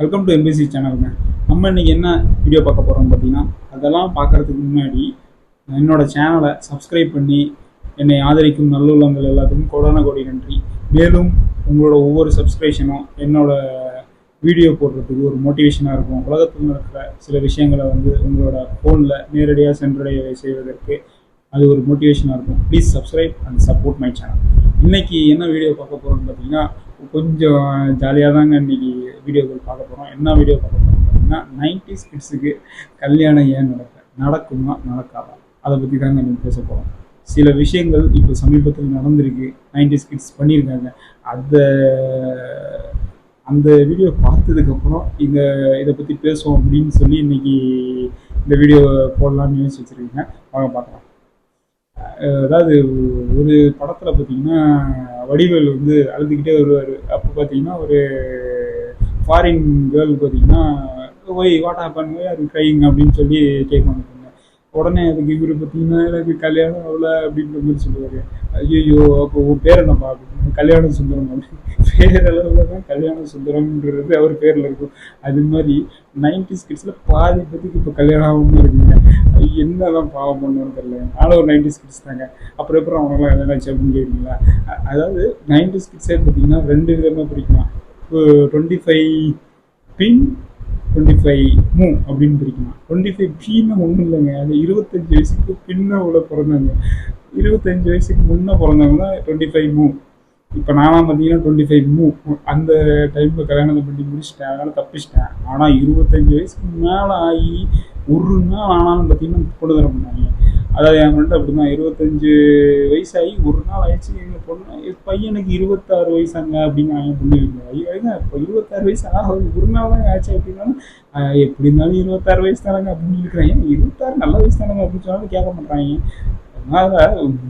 Welcome to MBC சேனலுங்க. நம்ம இன்னைக்கு என்ன வீடியோ பார்க்க போகிறோம்னு பார்த்தீங்கன்னா, அதெல்லாம் பார்க்குறதுக்கு முன்னாடி என்னோட சேனலை சப்ஸ்கிரைப் பண்ணி என்னை ஆதரிக்கும் நல்லுள்ளங்கள் எல்லாத்துக்கும் கோடான கோடி நன்றி. மேலும் உங்களோட ஒவ்வொரு சப்ஸ்கிரிப்ஷனும் என்னோட வீடியோ போடுறதுக்கு ஒரு மோட்டிவேஷனாக இருக்கும். உலகத்தில் இருக்கிற சில விஷயங்களை உங்களோட ஃபோனில் நேரடியாக சென்றடைய செய்வதற்கு அது ஒரு மோட்டிவேஷனாக இருக்கும். Please subscribe and support my channel. இன்றைக்கி என்ன வீடியோ பார்க்க போகிறோம்னு பார்த்தீங்கன்னா, கொஞ்சம் ஜாலியாக தாங்க இன்றைக்கி வீடியோக்கள் பார்க்க போகிறோம். என்ன வீடியோ பார்க்க போகிறோம் பார்த்தீங்கன்னா, 90s கிட்ஸுக்கு கல்யாணம் ஏன் நடக்குமா நடக்காதா, அதை பற்றி தாங்க நம்ம பேச போகிறோம். சில விஷயங்கள் இப்போ சமீபத்தில் நடந்திருக்கு, 90s கிட்ஸ் பண்ணியிருக்காங்க. அந்த வீடியோ பார்த்ததுக்கப்புறம் இதை பற்றி பேசுவோம் அப்படின்னு சொல்லி இன்றைக்கி இந்த வீடியோ போடலான்னு யோசிச்சு வச்சுருக்கீங்க. பார்க்கலாம். அதாவது ஒரு படத்தில் பார்த்தீங்கன்னா, வடிவேல் அழுதுகிட்டே வருவார். அப்போ பார்த்தீங்கன்னா ஒரு ஃபாரின் கேர்ள் பார்த்தீங்கன்னா, why what happen, why are you crying அப்படின்னு சொல்லி கேட்கணும். உடனே அதுக்கு இவர் பார்த்தீங்கன்னா, எனக்கு கல்யாணம் ஆகல அப்படின்ற மாதிரி சொல்லுவார். ஐயோ, அப்போ உன் பேர் என்னப்பா அப்படின்னு, கல்யாண சுந்தரம் அப்படின்னு. பேரளவில் தான் கல்யாண சுந்தரம்ன்றது அவர் பேரில் இருக்கும். அது மாதிரி 90s கிட்ஸில் பாதி பேருக்கு இப்போ கல்யாணம் ஆகாமல் இருக்குங்க. என்னதான் பாவம் பண்ணுவோன்னு தெரியல. நானும் ஒரு 90s கிட்ஸ் தாங்க. அப்புறம் அவங்களாம் கல்யாணம் ஆச்சு அப்படின்னு கேட்குறீங்களா? அதாவது 90s கிட்ஸே பார்த்தீங்கன்னா ரெண்டு விதமாக பிரிக்கலாம். இப்போ 25 பின் 25 மூ அப்படின்னு பிரிக்கலாம். 25 பீன்னா ஒன்றும் இல்லைங்க, அது 25 வயசுக்கு பின்ன உள்ள பிறந்தாங்க. 25 வயசுக்கு முன்னே பிறந்தவங்க தான் 25 மூ. இப்போ நானும் பார்த்தீங்கன்னா 25 மூ. அந்த டைமில் கல்யாணத்தை பண்ணி முடிச்சிட்டேன், அதனால் தப்பிச்சிட்டேன். ஆனால் 25 வயசுக்கு மேலே ஆகி ஒரு நாள் ஆனாலும் பார்த்தீங்கன்னா பொண்ணு தர பண்ணாங்க. அதாவது என் ஃப்ரெண்டு அப்படி தான், 25 வயசாகி ஒரு நாள் ஆயிடுச்சு. எங்கள் பொண்ணு பையனுக்கு 26 வயசாங்க அப்படின்னு அவன் பொண்ணு வைக்கணும். ஐயோ, இப்போ 26 வயசு ஆகும், ஒரு நாள் தான் ஆச்சு அப்படின்னாலும் எப்படி இருந்தாலும் 26 வயசு தானங்க அப்படின்னு இருக்கிறாங்க. 26 நல்ல வயசு தானங்க அப்படின்னு சொன்னாலும் கேட்க மாட்டாங்க. அதனால் இந்த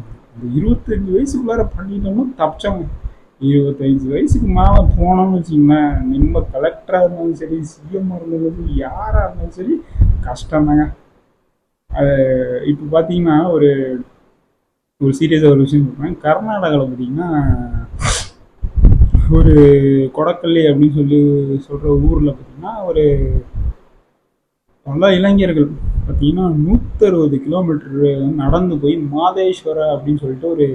25 வயசுக்குள்ளார பண்ணிட்டோம்னா தப்பிச்சவங்க. 25 வயசுக்கு மேலே போனோம்னு வச்சிங்களேன், நம்ம கலெக்டராக இருந்தாலும் சரி, சிஎம்மாக இருந்தாலும் யாராக இருந்தாலும் சரி கஷ்டம்தாங்க. அது இப்போ பார்த்தீங்கன்னா ஒரு சீரியஸாக ஒரு விஷயம் சொல்கிறேன். கர்நாடகாவில் பார்த்தீங்கன்னா ஒரு கொடக்கல்லி அப்படின்னு சொல்கிற ஊரில் பார்த்தீங்கன்னா ஒரு பல இளைஞர்கள் பார்த்தீங்கன்னா 160 கிலோமீட்டர் நடந்து போய் மாதேஸ்வர அப்படின்னு சொல்லிட்டு ஒரு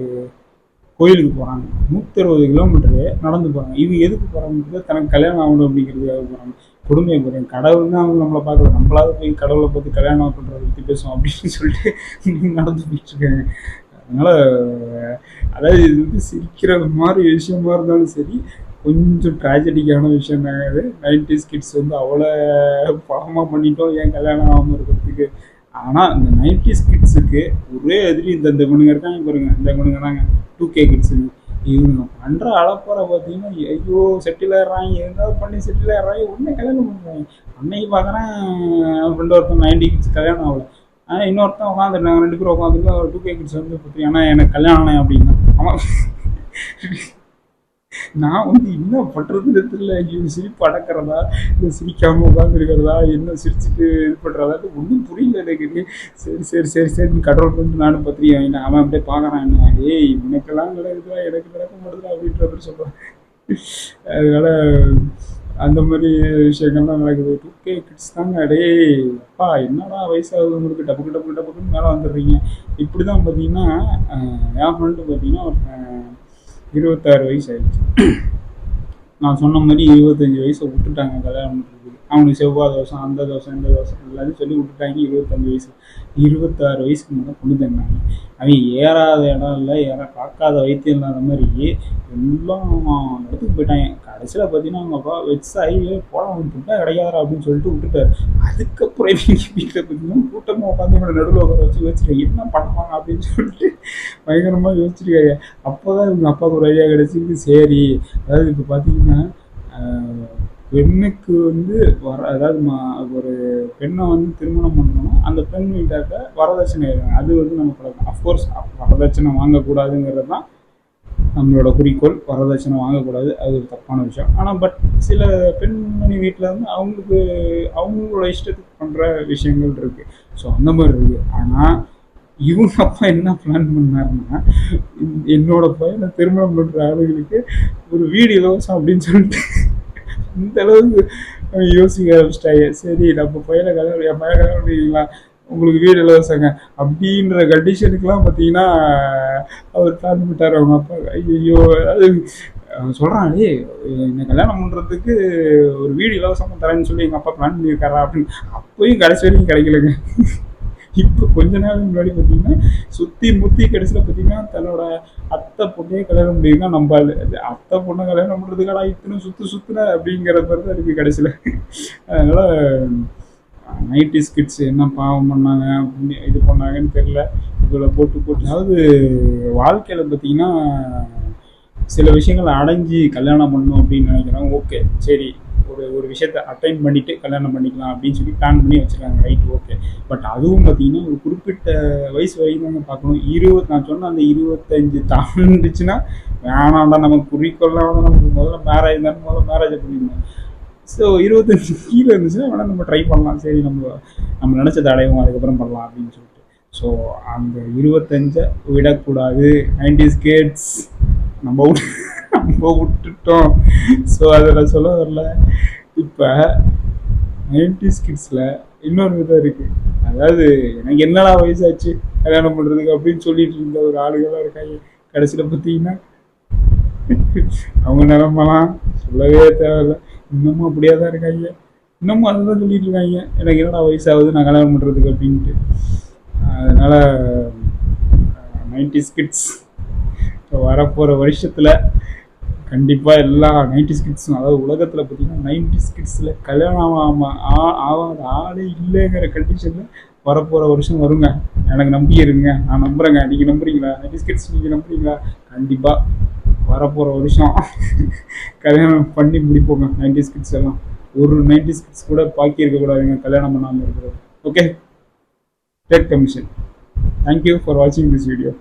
கோயிலுக்கு போகிறாங்க. 160 கிலோமீட்டரு நடந்து போகிறாங்க. இது எதுக்கு போகிறாங்க? தனக்கு கல்யாணம் ஆகணும் அப்படிங்கிறதுக்காக போகிறாங்க. கொடுமையை போகிறேன். கடவுள் தான் நம்மளை பார்க்கல, நம்மளாவது போய் கடவுளை பார்த்து கல்யாணம் பண்ணுறதை பற்றி பேசுவோம் அப்படின்னு சொல்லிட்டு நடந்து போயிட்டுருக்காங்க. அதனால் அதாவது இது சிரிக்கிற மாதிரி விஷயமா இருந்தாலும் சரி, கொஞ்சம் ட்ராஜடிக்கான விஷயம் தாங்க அது. 90s கிட்ஸ் அவ்வளோ பாவமாக பண்ணிட்டோம் ஏன் கல்யாணம் ஆகாமல் இருக்கிறதுக்கு. ஆனால் இந்த 90s கிட்ஸுக்கு ஒரே எதிரி இந்த பொண்ணுங்க இருக்காங்க பாருங்க, இந்த பொண்ணுங்க தாங்க 2K கிட்ஸுங்க. இவங்க பண்ணுற அளப்பற பார்த்தீங்கன்னா, ஐயோ செட்டில் ஆயிடுறாங்க, ஏதாவது பண்ணி செட்டில் ஆயிடுறாங்க, உடனே கல்யாணம் பண்ணுறாங்க. அன்னைக்கு பார்க்குறேன் என் ஃப்ரெண்டு ஒருத்தன் 90 கிட்ஸ் கல்யாணம் ஆகலை. ஆனால் இன்னொருத்தன் உட்காந்துருந்தாங்க, 2 பேரும் உட்காந்துருக்கு. அவர் 2K கிட்ஸ் பார்த்தீங்கன்னா எனக்கு கல்யாணம் அப்படின்னா அவன் நான் என்ன பண்ணுறதுன்னு தெரியல. ஐயோ, சிரிப்பு அடக்கிறதா இல்லை சிரிக்காமல் உட்காந்துருக்கிறதா, என்ன சிரிச்சுட்டு இது பண்ணுறதாட்டு ஒன்றும் புரியல எனக்கு. சரி கண்ட்ரோல் பண்ணிட்டு நானும் பத்திரிக்கை அவன் அப்படியே பார்க்குறான். என்ன ஏய் உனக்கெல்லாம் நடக்குதா, எனக்கு நடக்க மாட்டேதா அப்படின்ற மாதிரி சொல்கிறான். அதனால அந்த மாதிரி விஷயங்கள்லாம் நடக்குது. 2K கிட்ஸ் தாங்க. அடே அப்பா, என்னடா வயசாகுது உங்களுக்கு, டப்புக்குன்னு மேலே வந்துடுறீங்க. இப்படி தான் பார்த்தீங்கன்னா என் ஃப்ரெண்டு பார்த்தீங்கன்னா 26 வயசு ஆயிடுச்சு. நான் சொன்ன மாதிரி 25 வயசை விட்டுட்டாங்க கல்யாணம் பண்ணுறதுக்கு. அவனுக்கு செவ்வாய் தோசம், அந்த தோசம், இந்த தோசம் எல்லாத்தையும் சொல்லி விட்டுட்டாங்க. 25 வயசு 26 வயசுக்கு மேலே கொண்டு தந்தாங்க. அவன் ஏறாத இடம் இல்லை, பார்க்காத வைத்தியம் இல்லாத மாதிரி எல்லாம் இடத்துக்கு போயிட்டாங்க. கடைசியில் பார்த்தீங்கன்னா அவங்க அப்பா வெச்சாகி போட புட்டா கிடைக்காதா அப்படின்னு சொல்லிட்டு விட்டுட்டார். அதுக்கப்புறம் வீட்டில் பார்த்தீங்கன்னா கூட்டமாக உட்காந்து இவனை நடுவில் உட்கார வச்சு யோசிச்சிருக்கேன் என்ன பண்ணுவாங்க அப்படின்னு சொல்லிட்டு பயங்கரமாக யோசிச்சிருக்காங்க. அப்போ தான் இவங்க அப்பாவுக்கு ஒரு ஐடியா கிடைச்சிருக்கு. சரி, அதாவது இப்போ பார்த்தீங்கன்னா பெண்ணுக்கு அதாவது ஒரு பெண்ணை திருமணம் பண்ணணும்னா அந்த பெண் வீட்டாக்க வரதட்சணை அது நம்ம பழக்கம். அஃப்கோர்ஸ் வரதட்சணை வாங்கக்கூடாதுங்கிறது தான் நம்மளோட குறிக்கோள். வரதட்சணை வாங்கக்கூடாது, அது ஒரு தப்பான விஷயம். ஆனால் பட் சில பெண்மணி வீட்டில் அவங்களுக்கு அவங்களோட இஷ்டத்துக்கு பண்ணுற விஷயங்கள் இருக்குது. ஸோ அந்த மாதிரி இருக்குது. ஆனால் இவங்க அப்பா என்ன பிளான் பண்ணாருன்னா, என்னோட பையனை திருமணம் பண்ணுற ஆளுகளுக்கு ஒரு வீடு இலவசம் அப்படின்னு சொல்லிட்டு இந்த அளவுக்கு யோசிக்க ஆரம்பிச்சிட்டாங்க. சரி நம்ம பையனை கல்யாணம் என் பையன் கல்யாணம் பண்ணிக்கலாம், உங்களுக்கு வீடு இலவசங்க அப்படின்ற கண்டிஷனுக்குலாம் பார்த்தீங்கன்னா அவர் பிளான் பண்ணிட்டார் அவங்க அப்பா. ஐயோ, அதாவது சொல்கிறான், டே என்னை கல்யாணம் பண்ணுறதுக்கு ஒரு வீடு இலவசமாக தரேன்னு சொல்லி எங்கள் அப்பா பிளான் பண்ணியிருக்காரா அப்படின்னு. அப்பயும் கடைசி வரைக்கும் கிடைக்கலங்க. இப்போ கொஞ்ச நாள் முன்னாடி பார்த்தீங்கன்னா சுற்றி முற்றி கடைசியில் பார்த்தீங்கன்னா தன்னோட அத்தை பொண்ணையே கல்யாணம் பண்ணியிருக்கா. நம்ம அத்தை பொண்ணை கல்யாணம் பண்ணுறதுக்காடா இத்தனை சுற்றுன அப்படிங்கிற மாதிரி தான் இருக்குது கடைசியில். அதனால் 90s கிட்ஸ் என்ன பாவம் பண்ணாங்க அப்படின்னு இது பண்ணாங்கன்னு தெரில. இதில் போட்டு அதாவது வாழ்க்கையில் பார்த்தீங்கன்னா சில விஷயங்களை அடைஞ்சு கல்யாணம் பண்ணணும் அப்படின்னு நினைக்கிறாங்க. ஓகே, சரி, ஒரு விஷயத்த அட்டைன் பண்ணிவிட்டு கல்யாணம் பண்ணிக்கலாம் அப்படின்னு சொல்லி பிளான் பண்ணி வச்சுருக்காங்க. Right, okay. பட் அதுவும் பார்த்தீங்கன்னா ஒரு குறிப்பிட்ட வயசு வரைக்கும் தாங்க பார்க்கணும். நான் சொன்ன அந்த 25 தாண்டிச்சுன்னா வேணாண்டா, நமக்கு குறிக்கோள்லாம் வேணாம், நமக்கு முதல்ல மேரேஜ் தான், முதல்ல மேரேஜை பண்ணிடணும். ஸோ 25 கீழே இருந்துச்சுன்னா வேணால் நம்ம ட்ரை பண்ணலாம். சரி, நம்ம நினச்சதை அடைவோம், அதுக்கப்புறம் பண்ணலாம் அப்படின்னு சொல்லிட்டு. ஸோ அந்த 25 விடக்கூடாது. 90s கிட்ஸ் நம்ம விட்டுட்டோம். ஸோ அதை நான் சொல்ல வரல. இப்போ 90s கிட்ஸில் இன்னொரு விதம் இருக்குது. அதாவது எனக்கு என்னடா வயசாச்சு கல்யாணம் பண்ணுறதுக்கு அப்படின்னு சொல்லிட்டு இருந்த ஒரு ஆளுகளாக இருக்காங்க. கடைசியில் பார்த்தீங்கன்னா அவங்க நிலமெல்லாம் சொல்லவே தேவையில்லை. இன்னமும் அப்படியே தான் இருக்காங்க. இன்னமும் அதை தான் சொல்லிட்டு இருக்காங்க, எனக்கு என்னடா வயசாகுது நான் கல்யாணம் பண்ணுறதுக்கு அப்படின்ட்டு. அதனால் 90s கிட்ஸ் இப்போ வரப்போகிற வருஷத்தில் கண்டிப்பாக எல்லா 90s கிட்ஸும், அதாவது உலகத்தில் பார்த்தீங்கன்னா 90s கிட்ஸில் கல்யாணம் ஆகாத ஆளே இல்லைங்கிற கண்டிஷனில் வரப்போகிற வருஷம் வருங்க. எனக்கு நம்பிக்கை இருக்குங்க, நான் நம்புகிறேங்க. நீங்கள் நம்புறீங்களா? 90s கிட்ஸ் நீங்கள் நம்புறீங்களா? கண்டிப்பாக வரப்போகிற வருஷம் கல்யாணம் பண்ணி முடிப்போங்க 90s கிட்ஸ் எல்லாம். ஒரு 90s கிட்ஸ் கூட பாக்கி இருக்கக்கூடாதுங்க கல்யாணம் பண்ணாமல் இருக்கிறது. Okay, take commission. Thank you for வாட்சிங் திஸ் வீடியோ.